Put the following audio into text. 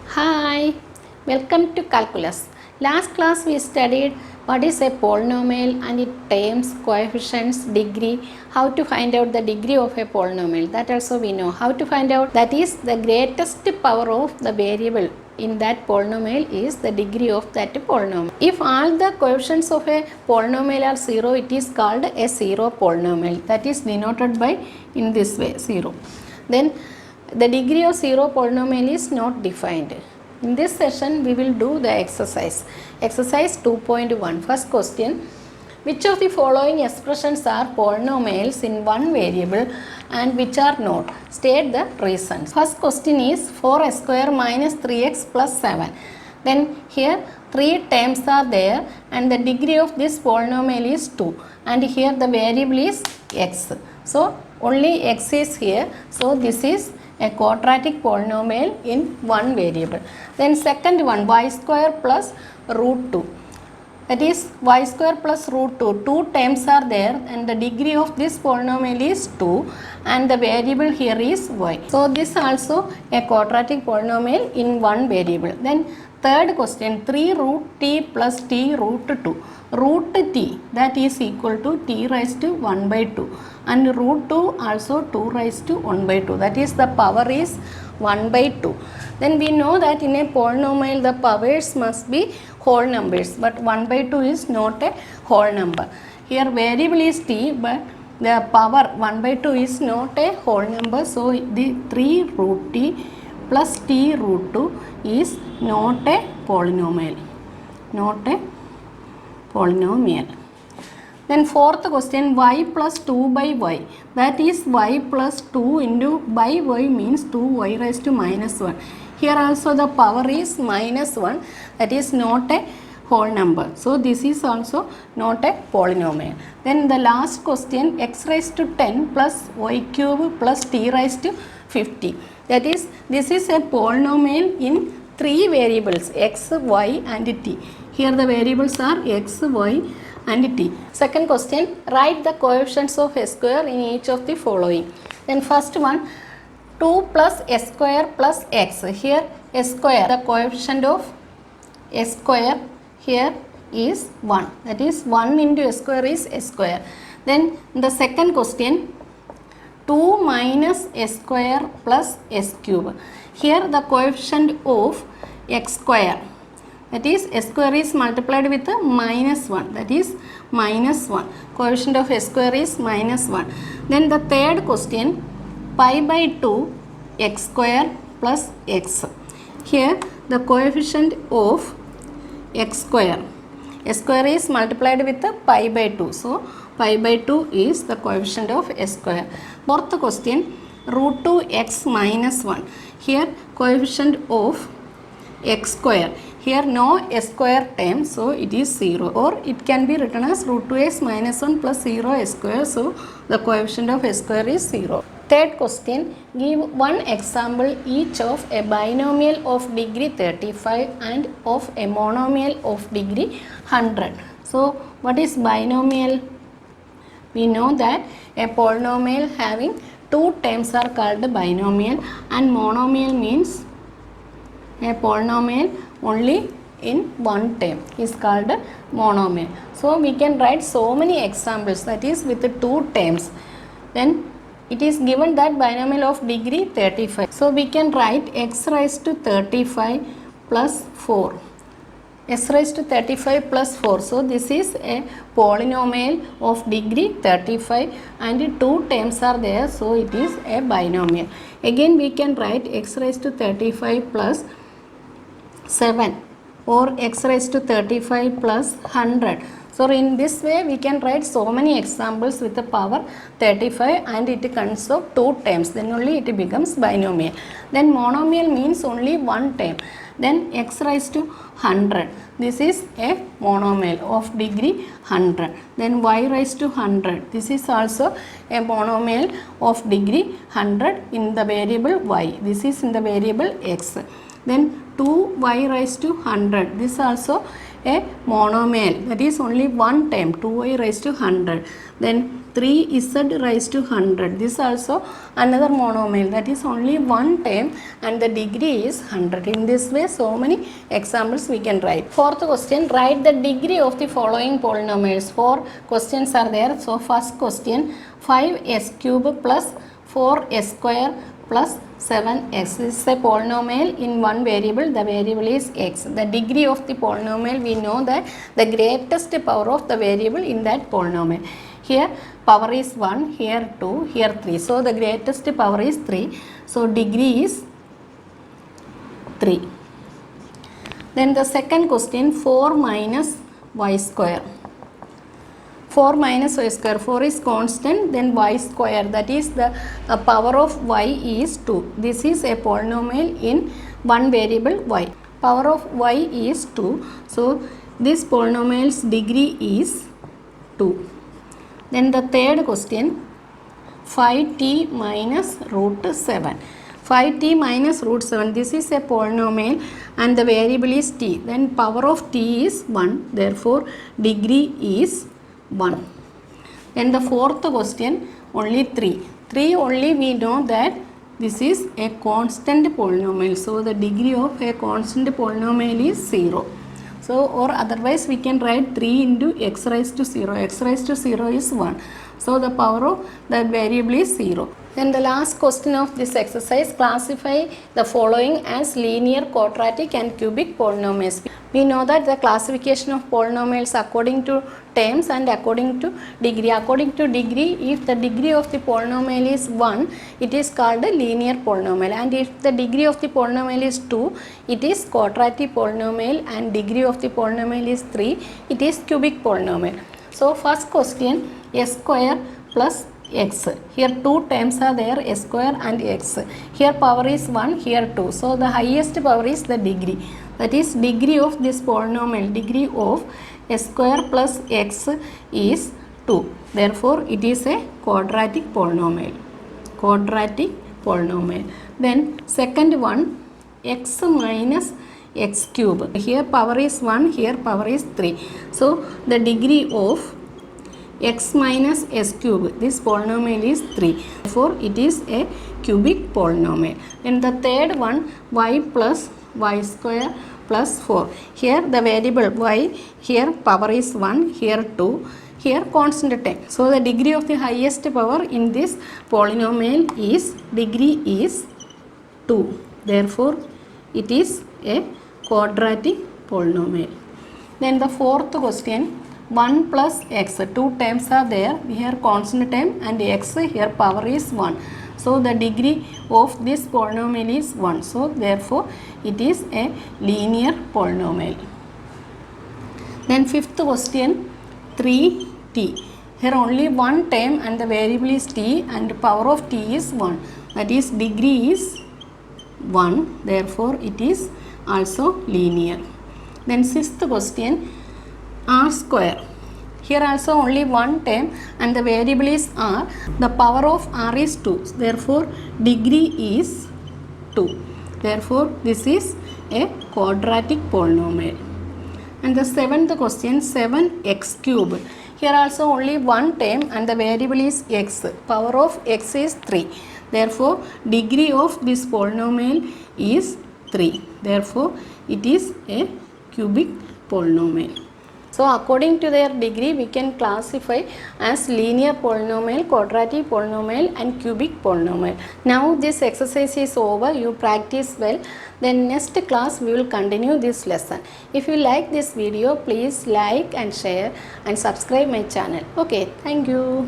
Hi, welcome to calculus. Last class we studied what is a polynomial and its terms, coefficients, degree, how to find out the degree of a polynomial. That also we know. How to find out, that is the greatest power of the variable in that polynomial is the degree of that polynomial. If all the coefficients of a polynomial are 0, it is called a zero polynomial. That is denoted by in this way 0. Then the degree of zero polynomial is not defined. In this session we will do the exercise. Exercise 2.1. First question. Which of the following expressions are polynomials in one variable and which are not? State the reasons. First question is 4x square minus 3x plus 7. Then here 3 terms are there and the degree of this polynomial is 2. And here the variable is x. So only x is here. So this is a quadratic polynomial in one variable. Then second one, y square plus root 2. That is y square plus root 2. 2 terms are there and the degree of this polynomial is 2 and the variable here is y. So this also a quadratic polynomial in one variable. Then third question, 3 root t plus t root 2. Root t, that is equal to t raised to 1 by 2 and root 2 also 2 raised to 1 by 2. That is the power is 1 by 2. Then we know that in a polynomial the powers must be whole numbers, but 1 by 2 is not a whole number. Here variable is t, but the power 1 by 2 is not a whole number. So the 3 root t plus t root 2 is not a polynomial. Not a polynomial. Then fourth question, y plus 2 by y. That is y plus 2 into by y means 2y raised to minus 1. Here also the power is minus 1. That is not a whole number. So this is also not a polynomial. Then the last question, x raised to 10 plus y cube plus t raised to 50. That is, this is a polynomial in 3 variables, x, y and t. Here the variables are x, y and t. Second question, write the coefficients of s square in each of the following. Then first one, 2 plus s square plus x. Here s square, the coefficient of s square here is 1. That is 1 into s square is s square. Then the second question, 2 minus s square plus s cube. Here the coefficient of x square, that is s square is multiplied with minus 1, that is minus 1. Coefficient of s square is minus 1. Then the third question, pi by 2 x square plus x. Here the coefficient of x square is multiplied with pi by 2. So pi by 2 is the coefficient of s square. Fourth question, root 2x minus 1. Here coefficient of x square. Here no s square term, so it is 0, or it can be written as root 2x minus 1 plus 0 s square. So the coefficient of s square is 0. Third question, give one example each of a binomial of degree 35 and of a monomial of degree 100. So what is binomial? We know that a polynomial having 2 terms are called binomial, and monomial means a polynomial only in one term is called monomial. So we can write so many examples, that is with 2 terms. Then it is given that binomial of degree 35. So we can write x raised to 35 plus 4. S raised to 35 plus 4. So this is a polynomial of degree 35 and 2 terms are there. So it is a binomial. Again we can write x raised to 35 plus 7 or x raised to 35 plus 100. So in this way we can write so many examples with the power 35 and it consists of 2 terms. Then only it becomes binomial. Then monomial means only one term. Then x raised to 100. This is a monomial of degree 100. Then y raised to 100. This is also a monomial of degree 100 in the variable y. This is in the variable x. Then 2y raised to 100. This also a monomial, that is only one term, 2y raised to 100. Then 3z raised to 100, this also another monomial, that is only one term and the degree is 100. In this way, so many examples we can write. Fourth question, write the degree of the following polynomials. 4 questions are there. So first question, 5s cube plus 4s square plus 7x. This is a polynomial in one variable, the variable is x. The degree of the polynomial, we know that the greatest power of the variable in that polynomial. Here power is 1, here 2, here 3. So the greatest power is 3. So degree is 3. Then the second question, 4 minus y square. 4 minus y square, 4 is constant, then y square, that is the power of y is 2. This is a polynomial in one variable y. Power of y is 2. So this polynomial's degree is 2. Then the third question, 5t minus root 7. 5t minus root 7, this is a polynomial and the variable is t. Then power of t is 1, therefore degree is 1. Then the fourth question, only 3. 3 only we know that this is a constant polynomial. So the degree of a constant polynomial is 0. So or otherwise we can write 3 into x raised to 0. X raised to 0 is 1. So the power of that variable is 0. Then the last question of this exercise, classify the following as linear, quadratic and cubic polynomials. We know that the classification of polynomials according to terms and according to degree. According to degree, if the degree of the polynomial is 1, it is called a linear polynomial, and if the degree of the polynomial is 2, it is quadratic polynomial, and degree of the polynomial is 3, it is cubic polynomial. So first question, s square plus x. Here two terms are there, s square and x. Here power is 1, here 2. So the highest power is the degree. That is degree of this polynomial, degree of s square plus x is 2. Therefore it is a quadratic polynomial. Quadratic polynomial. Then second one, x minus x cube. Here power is 1, here power is 3. So the degree of x minus s cube, this polynomial is 3. Therefore it is a cubic polynomial. And the third one, y plus y square plus 4. Here the variable y, here power is 1, here 2, here constant term. So the degree of the highest power in this polynomial is, degree is 2. Therefore it is a quadratic polynomial. Then the fourth question, 1 plus x, two terms are there, here constant term and x, here power is 1. So the degree of this polynomial is 1. So therefore it is a linear polynomial. Then fifth question, 3t. Here only one term and the variable is t and power of t is 1. That is degree is 1. Therefore it is also linear. Then sixth question, r square. Here also only one term and the variable is r. The power of r is 2. Therefore degree is 2. Therefore this is a quadratic polynomial. And the seventh question, 7x cube. Here also only one term and the variable is x. Power of x is 3. Therefore degree of this polynomial is 3. Therefore it is a cubic polynomial. So according to their degree, we can classify as linear polynomial, quadratic polynomial and cubic polynomial. Now this exercise is over. You practice well. Then next class we will continue this lesson. If you like this video, please like and share and subscribe my channel. Okay, thank you.